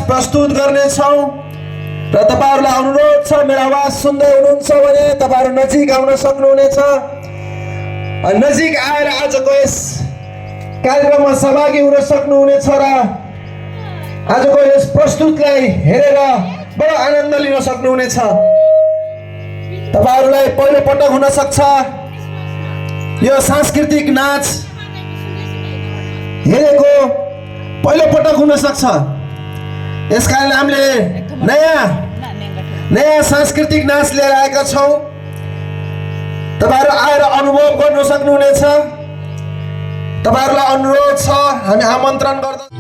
प्रस्तुत गर्नेछौँ र तपाईहरुलाई अनुरोध छ मेरो आवाज सुन्दै हुनुहुन्छ भने तपाईहरु नजिक आउन सक्नुहुनेछ। नजिक आएर आजको यस कार्यक्रममा सहभागी हुन सक्नुहुनेछ र आजको यस प्रस्तुतलाई हेरेर बडो आनन्द लिन सक्नुहुनेछ। तपाईहरुलाई पहिलो पटक हुन सक्छ यो सांस्कृतिक नाच हेरेको पहिलो पटक हुन सक्छ। यसकारण हामीले नयाँ सांस्कृतिक नाच लिएर आएका छौं। तपाईहरु आएर अनुभव गर्न सक्नुहुनेछ। तपाईहरुलाई अनुरोध छ, हामी आमन्त्रण गर्दछौं।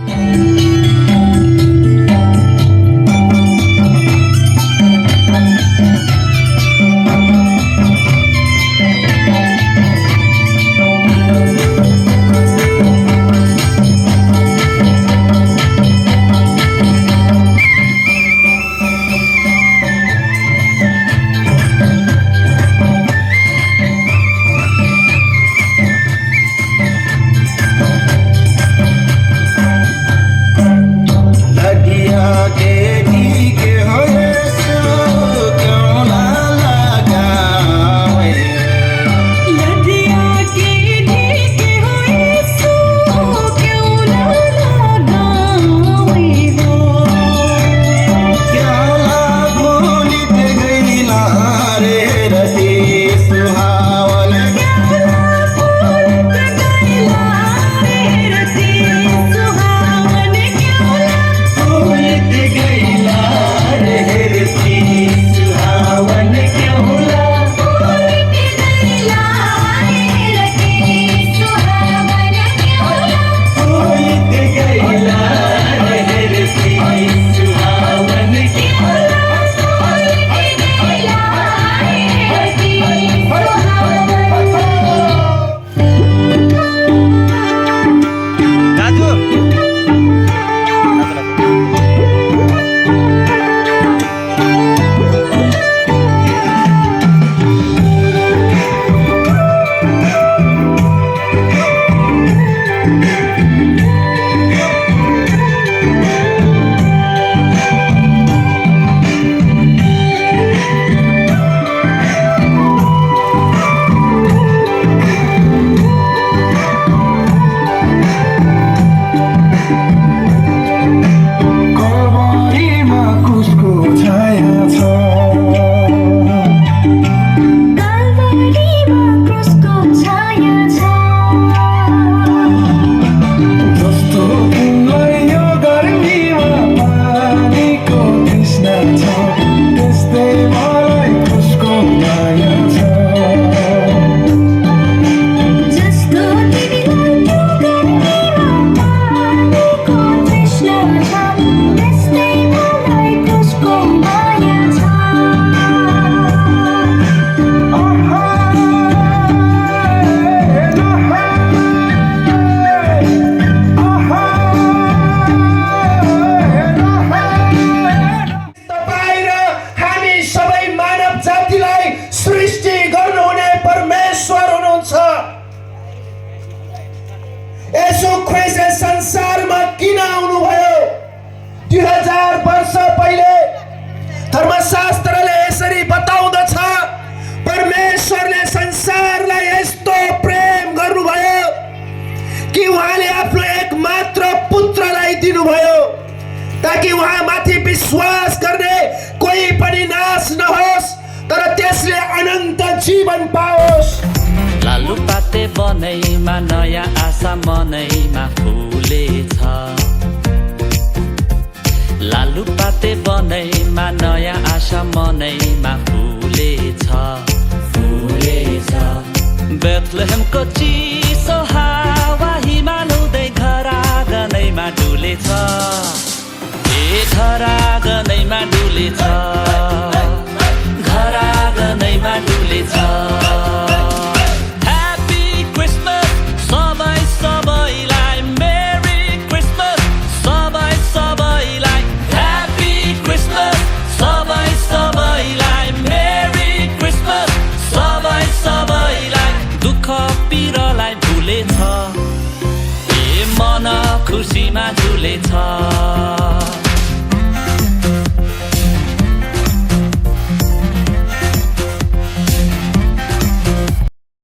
संसारमा किन आउनुभयो? 2000 वर्ष पहिले धर्मशास्त्रले यसरी बताउँदछ, परमेश्वरले संसारलाई यस्तो प्रेम गर्नुभयो कि उहाँले आफ्नो एकमात्र पुत्रलाई दिनुभयो ताकि उहाँमाथि विश्वास गर्ने कोही पनि नाश नहोस् तर त्यसले अनन्त जीवन पाओस्। लालुपाते बनैमा नयाँ आशा मनैमा फुलेछ। लालुपाते बनैमा नयाँ आशा मनैमा फुलेछ। बेथलेहेमको चिसो हावा हिमाल हुँदै घर आँगनैमा डुलेछ। घर आँगनैमा डुलेछ। घर आँगनैमा डुलेछ।